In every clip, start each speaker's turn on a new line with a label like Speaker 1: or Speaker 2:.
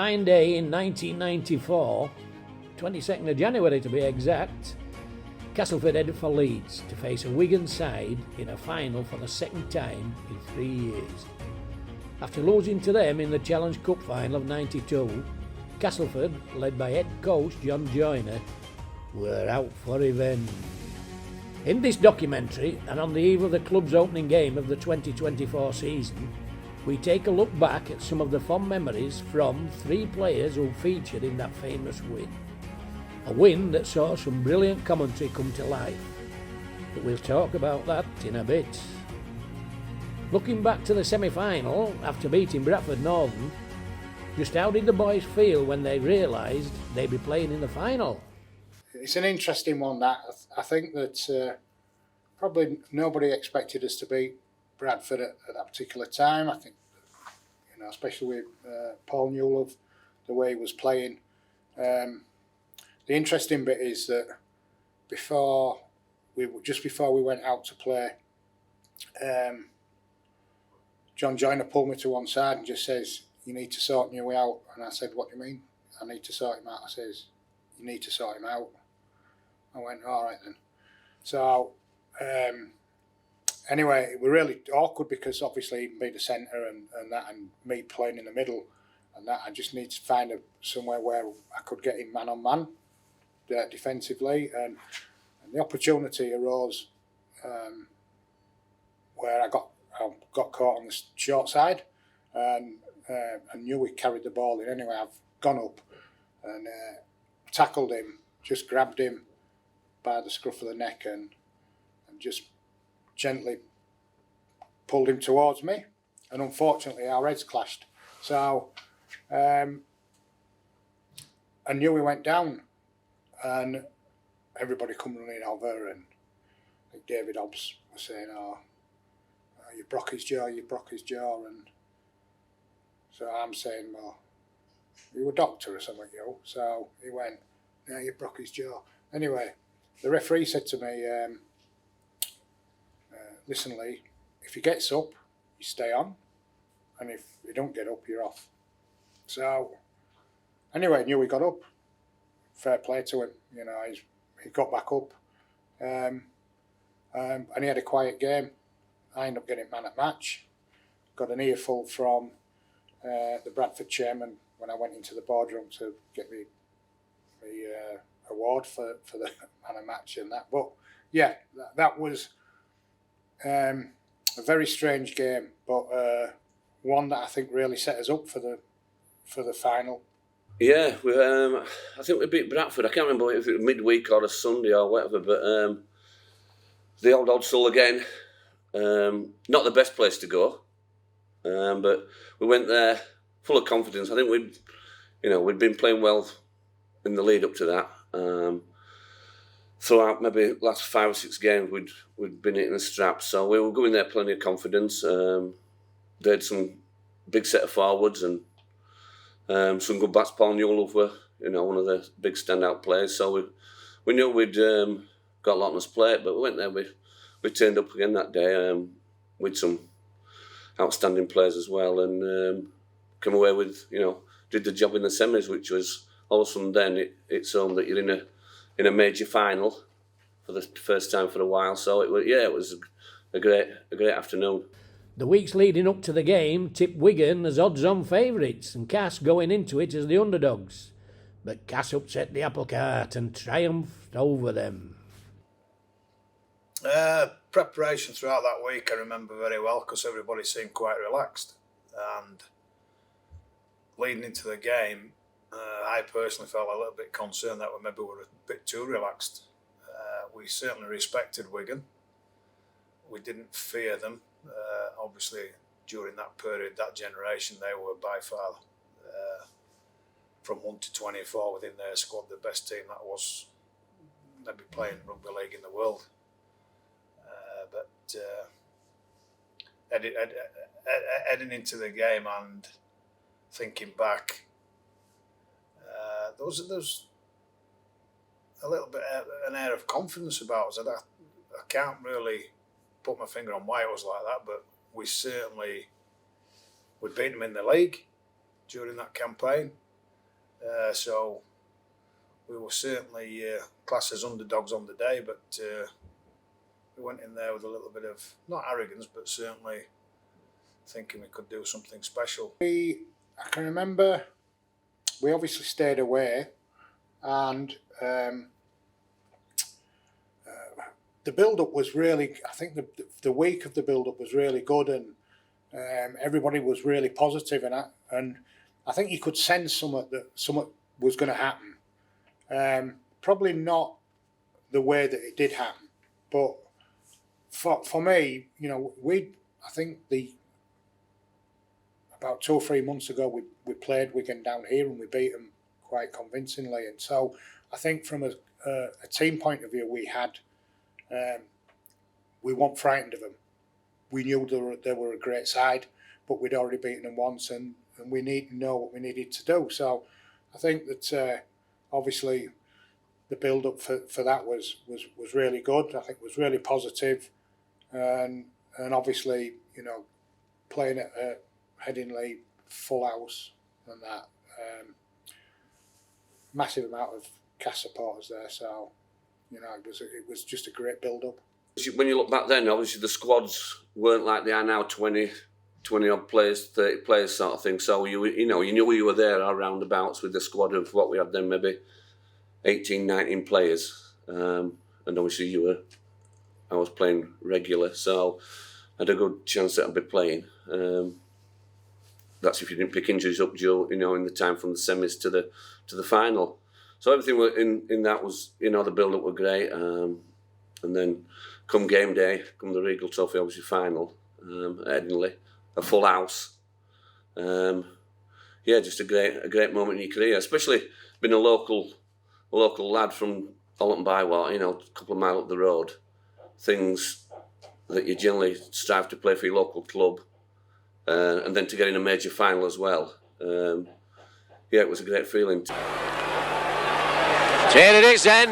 Speaker 1: fine day in 1994, 22nd of January to be exact, Castleford headed for Leeds to face a Wigan side in a final for the second time in 3 years. After losing to them in the Challenge Cup final of 92, Castleford, led by head coach John Joyner, were out for revenge. In this documentary, and on the eve of the club's opening game of the 2024 season, we take a look back at some of the fond memories from three players who featured in that famous win. A win that saw some brilliant commentary come to life. But we'll talk about that in a bit. Looking back to the semi-final, after beating Bradford Northern, just how did the boys feel when they realised they'd be playing in the final?
Speaker 2: It's an interesting one, that. I think that probably nobody expected us to beat Bradford at that particular time. I think, especially with Paul Newell, the way he was playing. The interesting bit is that just before we went out to play, John Joyner pulled me to one side and just says, "You need to sort Newey out." And I said, "What do you mean? I need to sort him out?" I says, "You need to sort him out." I went, "All right then." So anyway, it was really awkward because obviously he being the centre and that, and me playing in the middle and that, I just need to find somewhere where I could get him man on man defensively, and the opportunity arose where I got caught on the short side, and I knew he carried the ball in. Anyway, I've gone up and tackled him, just grabbed him by the scruff of the neck and just gently pulled him towards me, and unfortunately our heads clashed. So I knew he went down, and everybody come running over, and I think David Hobbs was saying, "Oh, you broke his jaw, and so I'm saying, "Well, you a doctor or something, yo?" So he went, "Yeah, you broke his jaw." Anyway, the referee said to me, "Listen, Lee, if he gets up, you stay on, and if you don't get up, you're off." So anyway, I knew he got up. Fair play to him, he got back up, and he had a quiet game. I ended up getting man at match. Got an earful from the Bradford chairman when I went into the boardroom to get the award for the man at match and that. But yeah, that was a very strange game, but one that I think really set us up for the final.
Speaker 3: Yeah, I think we beat Bradford. I can't remember if it was midweek or a Sunday or whatever, but the old Odsall again. Not the best place to go, but we went there full of confidence. I think we'd been playing well in the lead up to that. Throughout maybe last 5 or 6 games, we'd been hitting the straps, so we were going there plenty of confidence. They had some big set of forwards and some good backs. Paul Newell were one of the big standout players, so we knew we'd got a lot on us plate, but we went there. We turned up again that day with some outstanding players as well, and came away with did the job in the semis, which was all of a sudden then it's home that you're in a major final for the first time for a while. So it was a great afternoon.
Speaker 1: The weeks leading up to the game tipped Wigan as odds-on favourites and Cass going into it as the underdogs. But Cass upset the apple cart and triumphed over them.
Speaker 4: Preparation throughout that week I remember very well because everybody seemed quite relaxed, and leading into the game I personally felt a little bit concerned that we maybe were a bit too relaxed. We certainly respected Wigan. We didn't fear them. Obviously during that period, that generation, they were by far from 1 to 24 within their squad the best team that was maybe playing rugby league in the world. But heading into the game and thinking back, there was a little bit an air of confidence about us. I can't really put my finger on why it was like that, but we'd beaten them in the league during that campaign. So we were certainly classed as underdogs on the day, but we went in there with a little bit of, not arrogance, but certainly thinking we could do something special.
Speaker 2: I can remember we obviously stayed away, and the build-up was really, I think the week of the build-up was really good, and everybody was really positive, and I think you could sense something was going to happen. Probably not the way that it did happen, but for me, you know, I think about 2 or 3 months ago we played Wigan down here and we beat them quite convincingly, and so I think from a team point of view we weren't frightened of them. We knew they were a great side, but we'd already beaten them once, and we need to know what we needed to do. So I think that obviously the build-up for that was really good. I think it was really positive, and obviously, you know, playing at Headingley, full house, and that massive amount of cast supporters there. So, you know, it was just a great build-up.
Speaker 3: When you look back then, obviously the squads weren't like they are now, 20 odd players, 30 players sort of thing. So you knew you were there around abouts with the squad of what we had then, maybe 18, 19 players. And obviously I was playing regular, so I had a good chance that I'd be playing. That's if you didn't pick injuries up, Joe, you know, in the time from the semis to the final. So everything in that was, you know, the build-up were great. And then come game day, come the Regal Trophy, obviously final, at Headingley, a full house. Yeah, just a great moment in your career, especially being a local lad from Ollerton Bywater, you know, a couple of miles up the road. Things that you generally strive to play for your local club, and then to get in a major final as well. Yeah, it was a great feeling.
Speaker 5: Here it is then.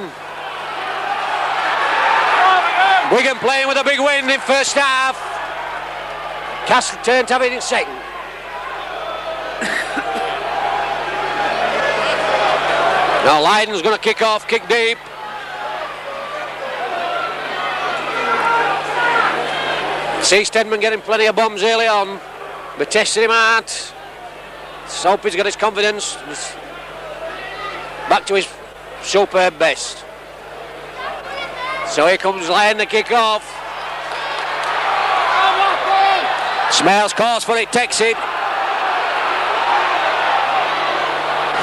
Speaker 5: Wigan playing with a big win in first half. Castle turned to have it in second. Now Lydon's going to kick off, kick deep. See Stedman getting plenty of bombs early on, but testing him out. Soapy's got his confidence. Back to his superb best. So here comes Lyon to kick off. Smells course for it, takes it.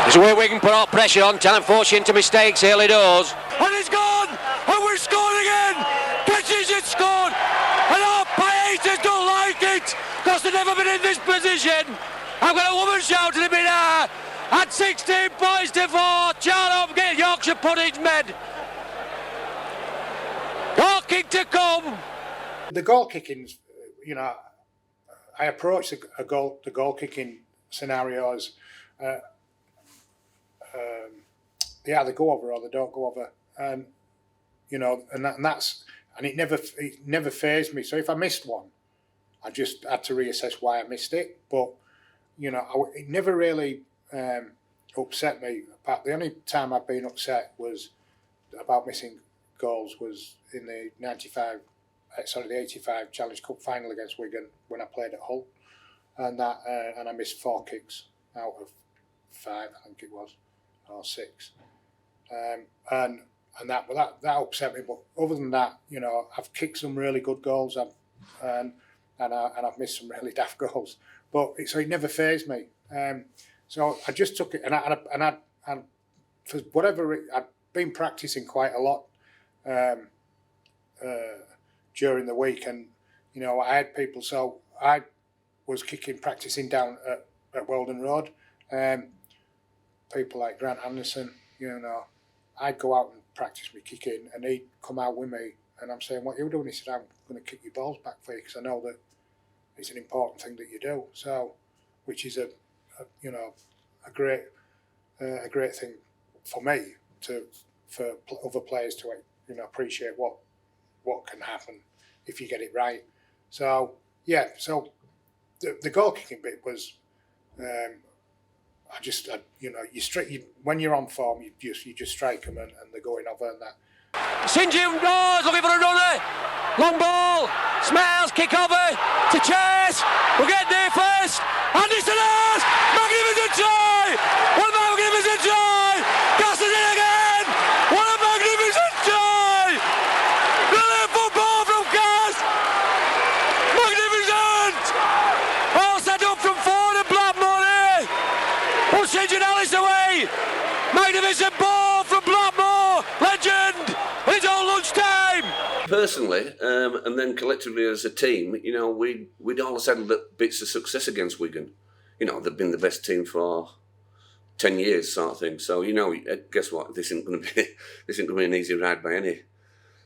Speaker 5: This is where Wigan put all pressure on, trying to force you into mistakes early doors. And it's gone! And we're scoring again! Pitches it scored! And our Pieters don't like it! Because they've never been in this position! I've got a woman shouting at me now! At 16 points to 4, Charlton get Yorkshire Pudding's med. Goal kick to come.
Speaker 2: The goal kicking, you know, I approach the goal kicking scenario as they either go over or they don't go over, and you know, and it never fazed me. So if I missed one, I just had to reassess why I missed it. But you know, it never really upset me. But the only time I've been upset was about missing goals was in the the 85 Challenge Cup final against Wigan when I played at Hull, and I missed 4 kicks out of 5, I think it was, or 6, and that upset me. But other than that, you know, I've kicked some really good goals, and I've missed some really daft goals. But so it never fazed me. So I just took it, and for whatever I'd been practicing quite a lot during the week, and you know, I had people. So I was practicing down at Weldon Road. People like Grant Anderson, you know, I'd go out and practice my kicking, and he'd come out with me, and I'm saying, "What are you doing?" He said, "I'm going to kick your balls back for you because I know that it's an important thing that you do." So, which is a great thing for me for other players to, you know, appreciate what can happen if you get it right. So yeah, so the goal kicking bit was when you're on form, you just strike them and they're going over and that.
Speaker 5: St. Jim Dawes looking for a runner. Long ball. Smells, kick over to Chase. We'll get there first. Anderson has. Magnificent try. What a magnificent try. Gasses in again. What a magnificent try. Brilliant football from Cass. Magnificent. All set up from Ford and Blackmore here. Puts St. Alice away. Magnificent ball from Blackmore. Legend. It's all lunchtime.
Speaker 3: Personally, and then collectively as a team, we'd all had bits of success against Wigan. They've been the best team for 10 years, sort of thing. So guess what? This isn't going to be an easy ride by any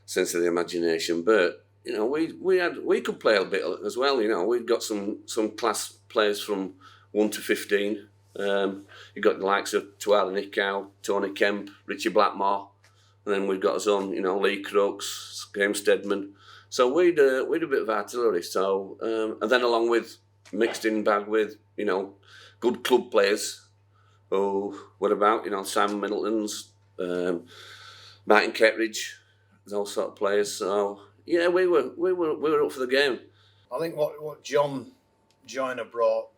Speaker 3: sense of the imagination. But we could play a bit as well. We've got some class players from 1 to 15. You've got the likes of Tuala Nicow, Tony Kemp, Richie Blackmore. And then we've got us on, Lee Crooks, Graham Steadman. So we'd a bit of artillery. So and then along with mixed in bag with good club players who what about Simon Middleton's, Martin Kettridge, those sort of players. So yeah, we were up for the game.
Speaker 4: I think what John Joyner brought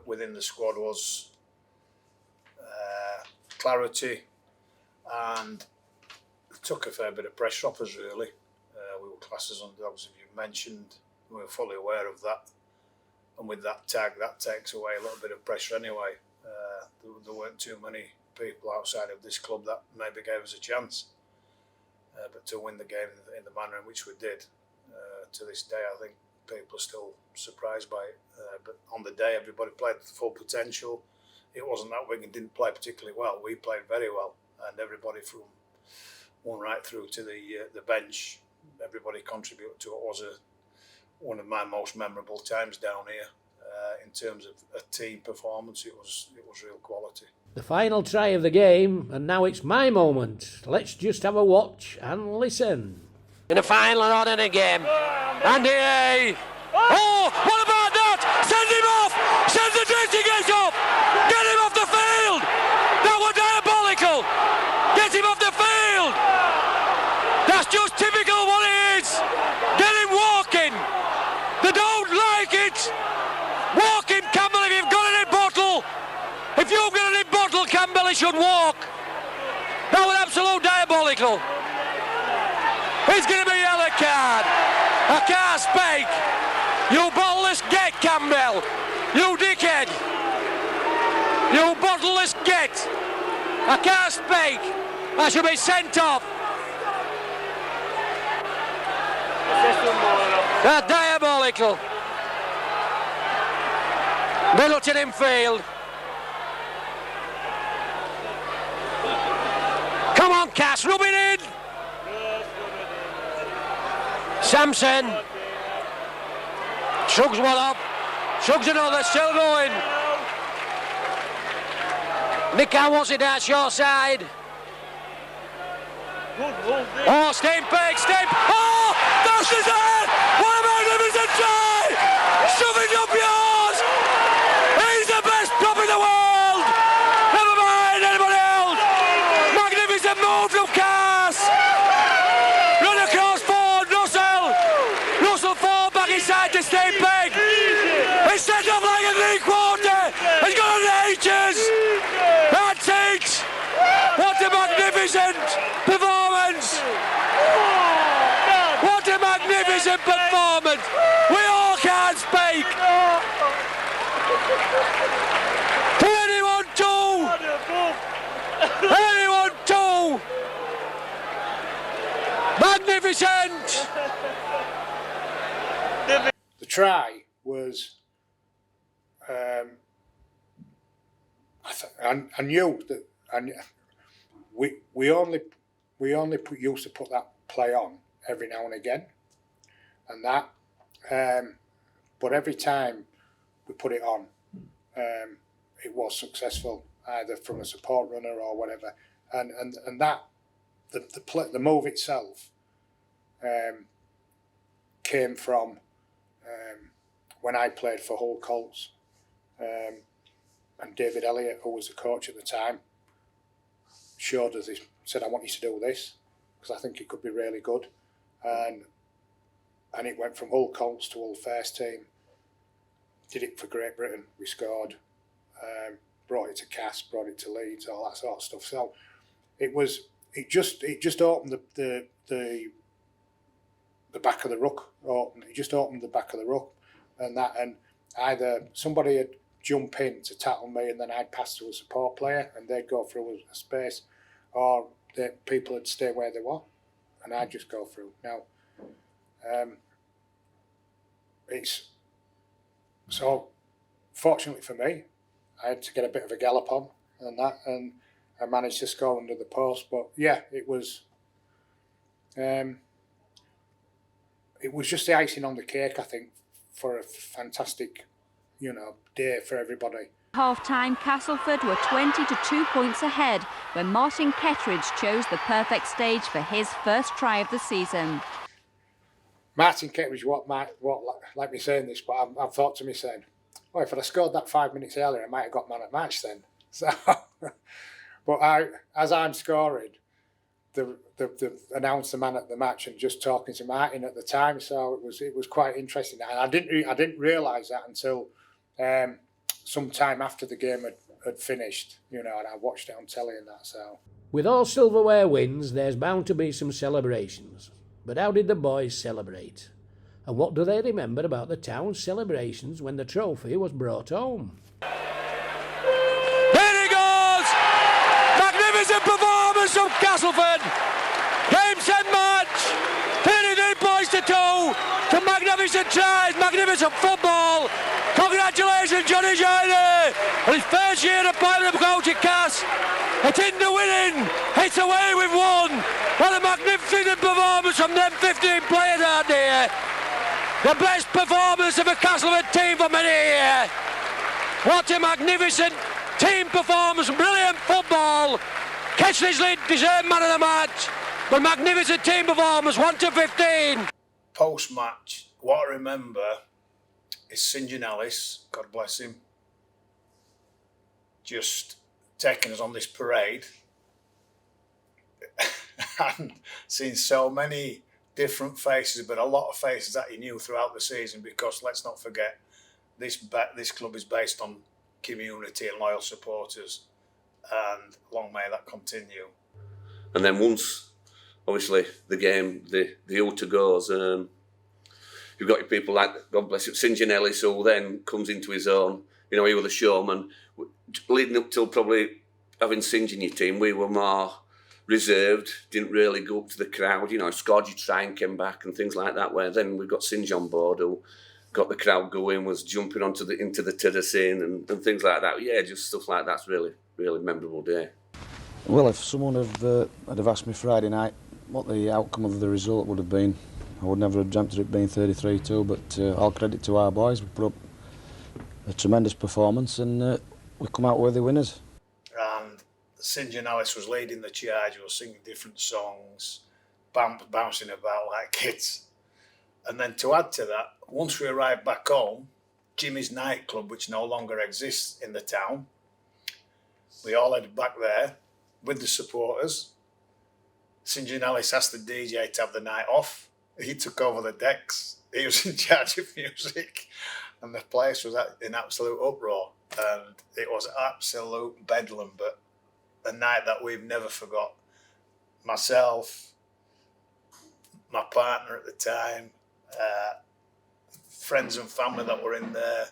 Speaker 4: within the squad was clarity, and took a fair bit of pressure off us, really. We were classes on dogs, as you mentioned. We were fully aware of that. And with that takes away a little bit of pressure anyway. There weren't too many people outside of this club that maybe gave us a chance. But to win the game in the manner in which we did, to this day, I think people are still surprised by it. But on the day, everybody played to full potential. It wasn't that Wigan didn't play particularly well. We played very well. And everybody from one right through to the bench, everybody contributed to it. Was one of my most memorable times down here in terms of a team performance. It was real quality.
Speaker 1: The final try of the game, and now it's my moment. Let's just have a watch and listen.
Speaker 5: In a final and on in a game. Andy! Oh, what about that? Send him off! Send the dressing gate off! Get him off the field! That was diabolical! Get him off the field! That's just typical what it is! Get him walking! They don't like it! Walk him, Campbell, if you've got any bottle! If you've got any bottle, Campbell, he should walk! That was absolute diabolical! It's going to be a yellow card! I can't speak! You bottleless get, Campbell! You dickhead! You bottleless get! I can't speak! I should be sent off! That's diabolical! Middleton in field. Come on, Cass, rub it in! Sampson. Shrugs one up. Shrugs another, still going. Nicow wants it down short side. Oh, Steinberg, oh! That's his head! What a magnificent try! Shove it up yours! He's the best prop in the world! Never mind anybody else! Magnificent move from Cass! Run across Ford, Russell Ford back inside to Steinberg! He's set up like a three-quarter! He's got an H's! That's it! What a magnificent performance! What a magnificent performance! We all can't speak! 21-2! 21-2! Magnificent!
Speaker 2: The try was, I knew that, and we only used to put that play on every now and again, and that, but every time we put it on, it was successful, either from a support runner or whatever, and that the move itself came from when I played for Hull Colts. and David Elliott, who was the coach at the time, showed us, he said, I want you to do this, because I think it could be really good. And it went from Hull Colts to Hull First Team. Did it for Great Britain. We scored. Brought it to Cass, brought it to Leeds, all that sort of stuff. So it just opened the back of the ruck. It just opened the back of the ruck, and either somebody would jump in to tackle me, and then I'd pass to a support player, and they'd go through a space, or the people would stay where they were, and I'd just go through. Now, it's so fortunately for me, I had to get a bit of a gallop on and I managed to score under the post. But yeah, it was just the icing on the cake, I think, for a fantastic, day for everybody.
Speaker 6: Half-time, Castleford were 20 to 2 points ahead when Martin Kettridge chose the perfect stage for his first try of the season.
Speaker 2: Martin Kettridge, like me saying this, but I've thought to me saying, well, if I'd have scored that 5 minutes earlier, I might have got man of the match then. So, but as I'm scoring, they announced the man at the match and just talking to Martin at the time, so it was quite interesting. And I didn't realise that until some time after the game had finished, and I watched it on telly and that. So,
Speaker 1: with all silverware wins, there's bound to be some celebrations. But how did the boys celebrate? And what do they remember about the town's celebrations when the trophy was brought home?
Speaker 5: Here he goes! Magnificent performance from Castleford! Game, set, match! 33 points to 2! Some magnificent tries, magnificent football! Congratulations, Johnny Johnny! On his first year of playing the coach at Cass! It's in the winning! It's away with one! What a magnificent performance from them 15 players out there! The best performance of a Castleford team for many years. What a magnificent team performance, brilliant football. Kettridge deserved man of the match, but magnificent team performance, 1 to 15.
Speaker 4: Post-match, what I remember is St John Ellis, God bless him, just taking us on this parade and seeing so many different faces, but a lot of faces that he knew throughout the season, because let's not forget, this club is based on community and loyal supporters, and long may that continue.
Speaker 3: And then once, obviously, the game, the altar goes, you've got your people like, God bless you, St John Ellis, who then comes into his own. He was a showman. Leading up till probably having St John in your team, we were more reserved, didn't really go up to the crowd, scored your try and came back and things like that, where then we got Singe on board who got the crowd going, was jumping into the terracing and things like that. Yeah, just stuff like that's really, really memorable day.
Speaker 7: Well, if someone had have asked me Friday night what the outcome of the result would have been, I would never have dreamt of it being 33-2, but all credit to our boys. We put up a tremendous performance and we come out worthy winners.
Speaker 4: And St John Ellis was leading the charge. We were singing different songs, bouncing about like kids. And then to add to that, once we arrived back home, Jimmy's nightclub, which no longer exists in the town, we all headed back there with the supporters. St John Ellis asked the DJ to have the night off. He took over the decks. He was in charge of music. And the place was in absolute uproar. And it was absolute bedlam, but a night that we've never forgot. Myself, my partner at the time, friends and family that were in there,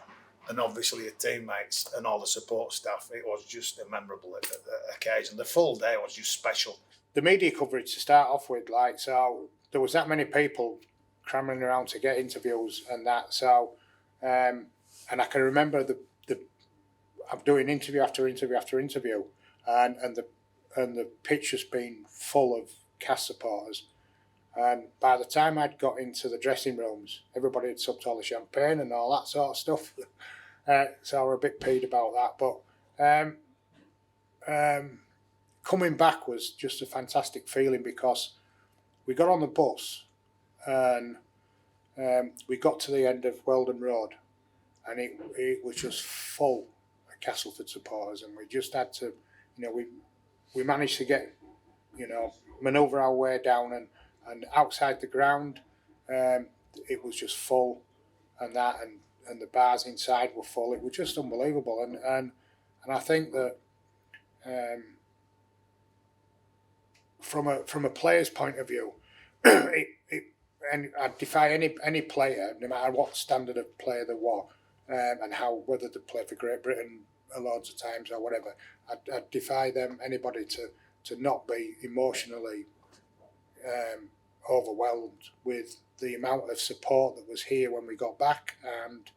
Speaker 4: and obviously the teammates and all the support staff. It was just a memorable occasion. The full day was just special.
Speaker 2: The media coverage to start off with, so there was that many people cramming around to get interviews and that. So, and I can remember I'm doing interview after interview after interview, and the pitch has been full of Cass supporters. And by the time I'd got into the dressing rooms, everybody had supped all the champagne and all that sort of stuff. So I were a bit peed about that. But coming back was just a fantastic feeling, because we got on the bus and we got to the end of Weldon Road, and it was just full of Castleford supporters, and we just had to, we managed to get, manoeuvre our way down, and outside the ground, it was just full, and the bars inside were full. It was just unbelievable, and I think that from a player's point of view, and I'd defy any player, no matter what standard of player they were, and whether they play for Great Britain loads of times or whatever, I'd defy anybody to not be emotionally overwhelmed with the amount of support that was here when we got back, and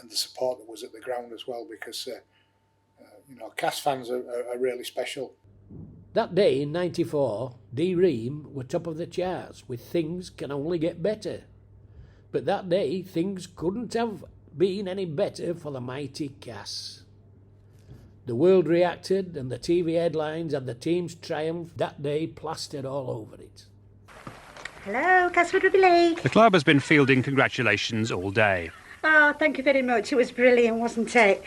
Speaker 2: the support that was at the ground as well, because Cas fans are really special.
Speaker 1: That day in '94, D Ream were top of the charts with Things Can Only Get Better. But that day, things couldn't have been any better for the mighty Cas. The world reacted, and the TV headlines and the team's triumph that day plastered all over it.
Speaker 8: Hello, Castleford Rugby League.
Speaker 9: The club has been fielding congratulations all day.
Speaker 8: Oh, thank you very much. It was brilliant, wasn't it?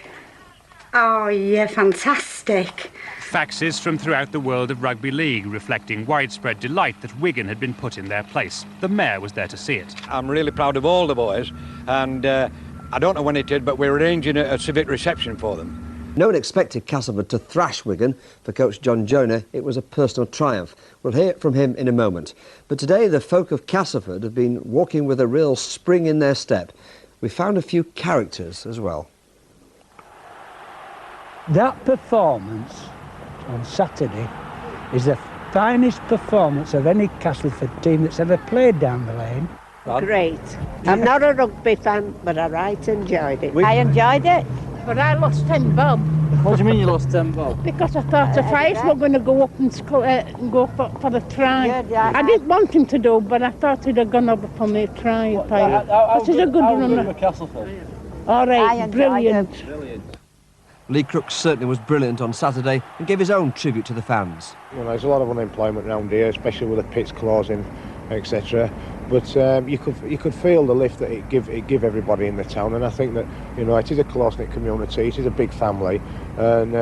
Speaker 8: Oh, yeah, fantastic.
Speaker 9: Faxes from throughout the world of rugby league reflecting widespread delight that Wigan had been put in their place. The mayor was there to see it.
Speaker 10: I'm really proud of all the boys, and I don't know when it did, but we're arranging a civic reception for them.
Speaker 11: No one expected Castleford to thrash Wigan. For coach John Jonah, it was a personal triumph. We'll hear from him in a moment. But today, the folk of Castleford have been walking with a real spring in their step. We found a few characters as well.
Speaker 12: That performance on Saturday is the finest performance of any Castleford team that's ever played down the lane.
Speaker 13: Great. I'm not a rugby fan, but I right enjoyed it. I enjoyed it.
Speaker 14: But I lost 10 bob.
Speaker 12: What do you mean you lost 10 bob?
Speaker 14: Because I thought the Fives were going to go up and go for the try. I didn't want him to do, but I thought he'd have gone up for me try. This is a good runner. All right, brilliant.
Speaker 11: Lee Crooks certainly was brilliant on Saturday and gave his own tribute to the fans.
Speaker 15: There's a lot of unemployment around here, especially with the pits closing, etc. But you could feel the lift that it give everybody in the town, and I think that it is a close-knit community, it is a big family, and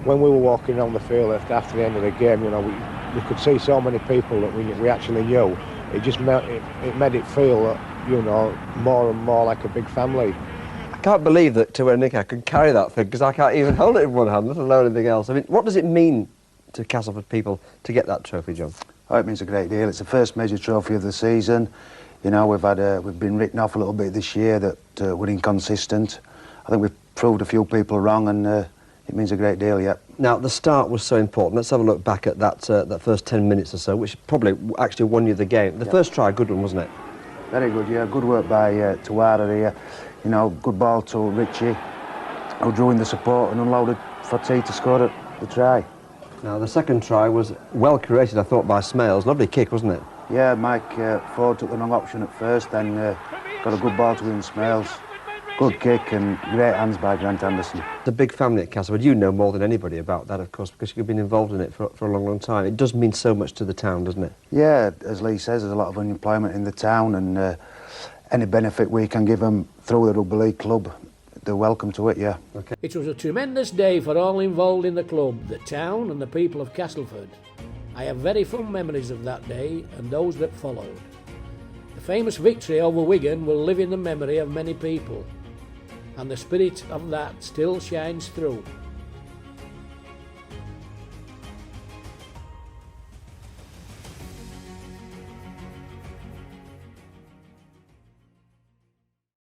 Speaker 15: when we were walking around the field after the end of the game, we could see so many people that we actually knew. It just made it feel more and more like a big family.
Speaker 11: I can't believe that Nick I can carry that thing, because I can't even hold it in one hand, let alone anything else. I mean, what does it mean to Castleford people to get that trophy, John?
Speaker 16: Oh, it means a great deal. It's the first major trophy of the season. We've been written off a little bit this year that we're inconsistent. I think we've proved a few people wrong, and it means a great deal, yeah.
Speaker 11: Now, the start was so important. Let's have a look back at that first 10 minutes or so, which probably actually won you the game. The first try, good one, wasn't it?
Speaker 16: Very good, yeah. Good work by Tawara here. Good ball to Richie, who drew in the support and unloaded for T to score the try.
Speaker 11: Now, the second try was well created, I thought, by Smales. Lovely kick, wasn't it?
Speaker 16: Yeah, Mike Ford took the wrong option at first, then got a good ball to Ian Smales. Good kick and great hands by Grant Anderson.
Speaker 11: It's a big family at Castleford. You know more than anybody about that, of course, because you've been involved in it for a long, long time. It does mean so much to the town, doesn't it?
Speaker 16: Yeah, as Lee says, there's a lot of unemployment in the town, and any benefit we can give them through the Rugby League club, they're welcome to it, yeah.
Speaker 1: Okay. It was a tremendous day for all involved in the club, the town and the people of Castleford. I have very fond memories of that day and those that followed. The famous victory over Wigan will live in the memory of many people, and the spirit of that still shines through.